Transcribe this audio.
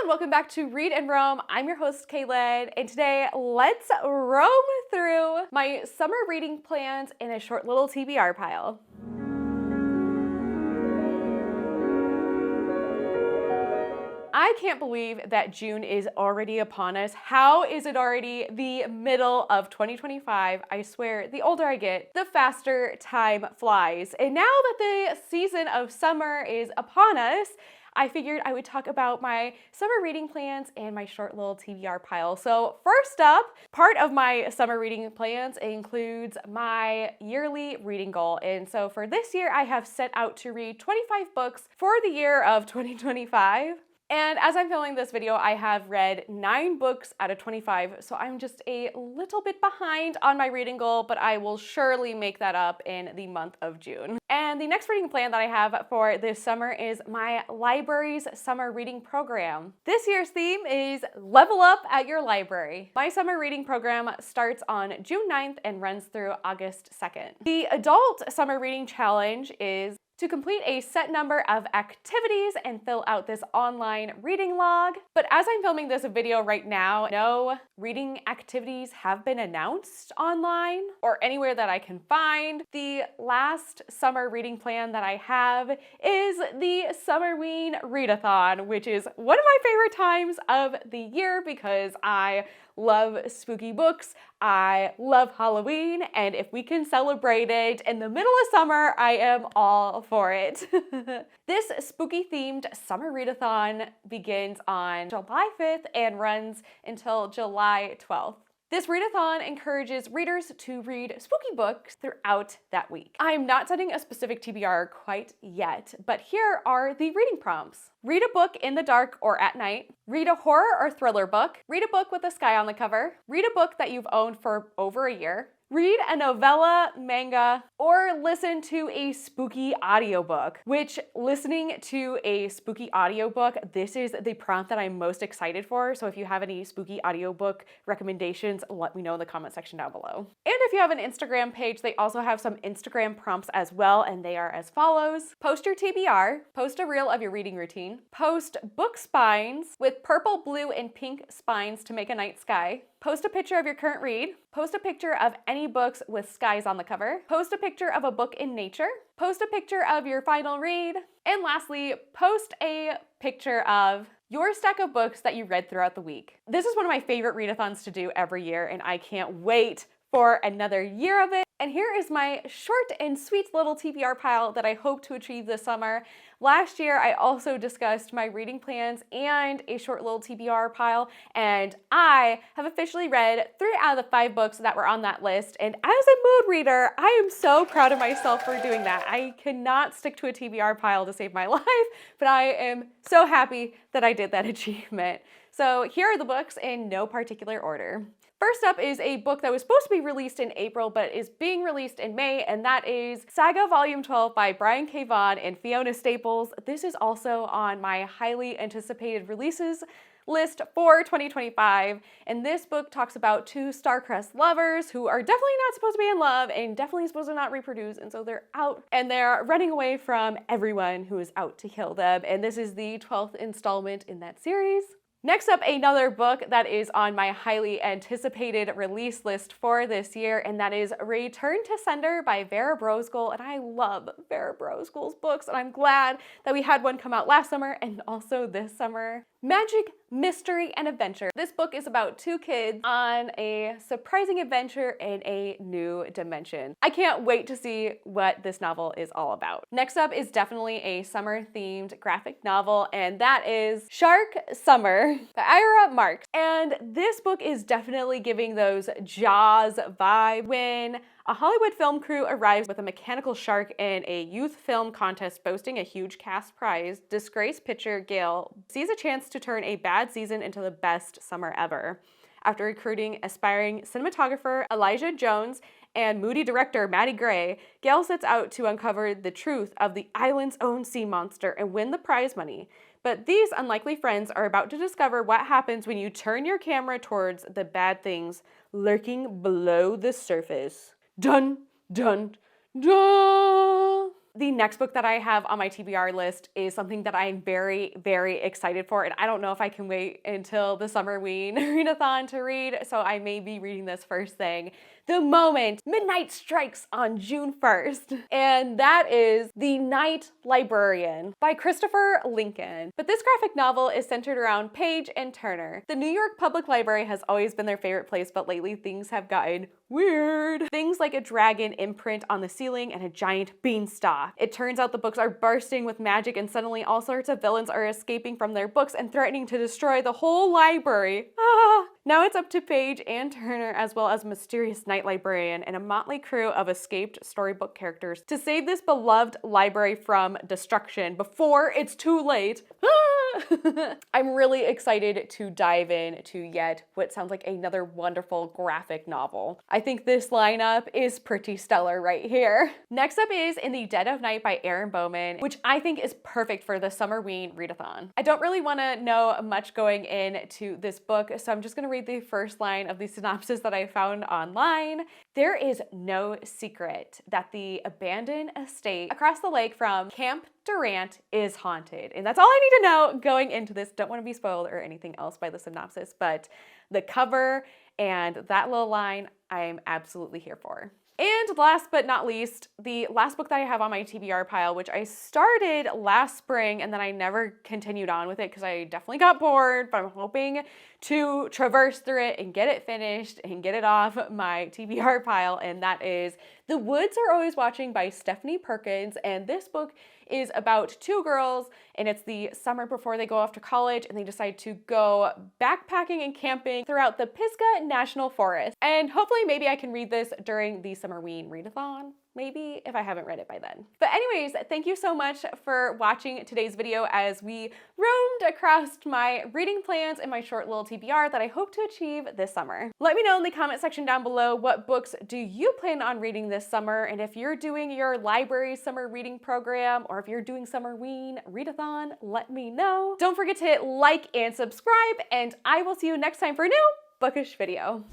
and welcome back to Read and Roam. I'm your host, Kaylin, and today let's roam through my summer reading plans in a short little TBR pile. I can't believe that June is already upon us. How is it already the middle of 2025? I swear, the older I get, the faster time flies. And now that the season of summer is upon us, I figured I would talk about my summer reading plans and my short little TBR pile. So first up, part of my summer reading plans includes my yearly reading goal. And so for this year, I have set out to read 25 books for the year of 2025. And as I'm filming this video, I have read 9 books out of 25, so I'm just a little bit behind on my reading goal, but I will surely make that up in the month of June. And the next reading plan that I have for this summer is my library's summer reading program. This year's theme is Level Up at Your Library. My summer reading program starts on June 9th and runs through August 2nd. The adult summer reading challenge is to complete a set number of activities and fill out this online reading log. But as I'm filming this video right now, no reading activities have been announced online or anywhere that I can find. The last summer reading plan that I have is the Summerween readathon, which is one of my favorite times of the year because I love spooky books, I love Halloween, and if we can celebrate it in the middle of summer, I am all for it. This spooky themed summer readathon begins on July 5th and runs until July 12th. This readathon encourages readers to read spooky books throughout that week. I'm not setting a specific TBR quite yet, but here are the reading prompts. Read a book in the dark or at night. Read a horror or thriller book. Read a book with a sky on the cover. Read a book that you've owned for over a year. Read a novella, manga, or listen to a spooky audiobook, which listening to a spooky audiobook, this is the prompt that I'm most excited for. So if you have any spooky audiobook recommendations, let me know in the comment section down below. And if you have an Instagram page, they also have some Instagram prompts as well, and they are as follows. Post your TBR, post a reel of your reading routine, post book spines with purple, blue, and pink spines to make a night sky, post a picture of your current read, post a picture of any books with skies on the cover, post a picture of a book in nature, post a picture of your final read, and lastly, post a picture of your stack of books that you read throughout the week. This is one of my favorite readathons to do every year, and I can't wait for another year of it. And here is my short and sweet little TBR pile that I hope to achieve this summer. Last year, I also discussed my reading plans and a short little TBR pile, and I have officially read 3 out of the 5 books that were on that list. And as a mood reader, I am so proud of myself for doing that. I cannot stick to a TBR pile to save my life, but I am so happy that I did that achievement. So here are the books in no particular order. First up is a book that was supposed to be released in April, but is being released in May, and that is Saga Volume 12 by Brian K. Vaughan and Fiona Staples. This is also on my highly anticipated releases list for 2025, and this book talks about 2 star-crossed lovers who are definitely not supposed to be in love and definitely supposed to not reproduce, and so they're out and they're running away from everyone who is out to kill them, and this is the 12th installment in that series. Next up, another book that is on my highly anticipated release list for this year, and that is Return to Sender by Vera Brosgol, and I love Vera Brosgol's books, and I'm glad that we had one come out last summer and also this summer. Magic, Mystery, and Adventure. This book is about 2 kids on a surprising adventure in a new dimension. I can't wait to see what this novel is all about. Next up is definitely a summer-themed graphic novel, and that is Shark Summer by Ira Marks. And this book is definitely giving those Jaws vibe when a Hollywood film crew arrives with a mechanical shark in a youth film contest boasting a huge cast prize. Disgraced pitcher Gail sees a chance to turn a bad season into the best summer ever. After recruiting aspiring cinematographer Elijah Jones and moody director Maddie Gray, Gail sets out to uncover the truth of the island's own sea monster and win the prize money. But these unlikely friends are about to discover what happens when you turn your camera towards the bad things lurking below the surface. Dun, dun, dun! The next book that I have on my TBR list is something that I'm very, very excited for, and I don't know if I can wait until the Summerween readathon to read, so I may be reading this first thing the moment midnight strikes on June 1st. And that is The Night Librarian by Christopher Lincoln. But this graphic novel is centered around Paige and Turner. The New York Public Library has always been their favorite place, but lately things have gotten weird. Things like a dragon imprint on the ceiling and a giant beanstalk. It turns out the books are bursting with magic, and suddenly all sorts of villains are escaping from their books and threatening to destroy the whole library. Now it's up to Paige and Turner, as well as a mysterious night librarian and a motley crew of escaped storybook characters, to save this beloved library from destruction before it's too late. I'm really excited to dive in to yet what sounds like another wonderful graphic novel. I think this lineup is pretty stellar right here. Next up is In the Dead of Night by Erin Bowman, which I think is perfect for the Summerween readathon. I don't really want to know much going into this book, so I'm just going to read the first line of the synopsis that I found online. There is no secret that the abandoned estate across the lake from Camp Durant is haunted. And that's all I need to know going into this. Don't want to be spoiled or anything else by the synopsis, but the cover and that little line I'm absolutely here for. And last but not least, the last book that I have on my TBR pile, which I started last spring and then I never continued on with it because I definitely got bored, but I'm hoping to traverse through it and get it finished and get it off my TBR pile, and that is The Woods Are Always Watching by Stephanie Perkins. And this book is about two girls, and it's the summer before they go off to college, and they decide to go backpacking and camping throughout the Pisgah National Forest. And hopefully maybe I can read this during the Summerween readathon. Maybe, if I haven't read it by then. But anyways, thank you so much for watching today's video as we roamed across my reading plans and my short little TBR that I hope to achieve this summer. Let me know in the comment section down below, what books do you plan on reading this summer? And if you're doing your library summer reading program, or if you're doing Summerween readathon, let me know. Don't forget to hit like and subscribe, and I will see you next time for a new bookish video.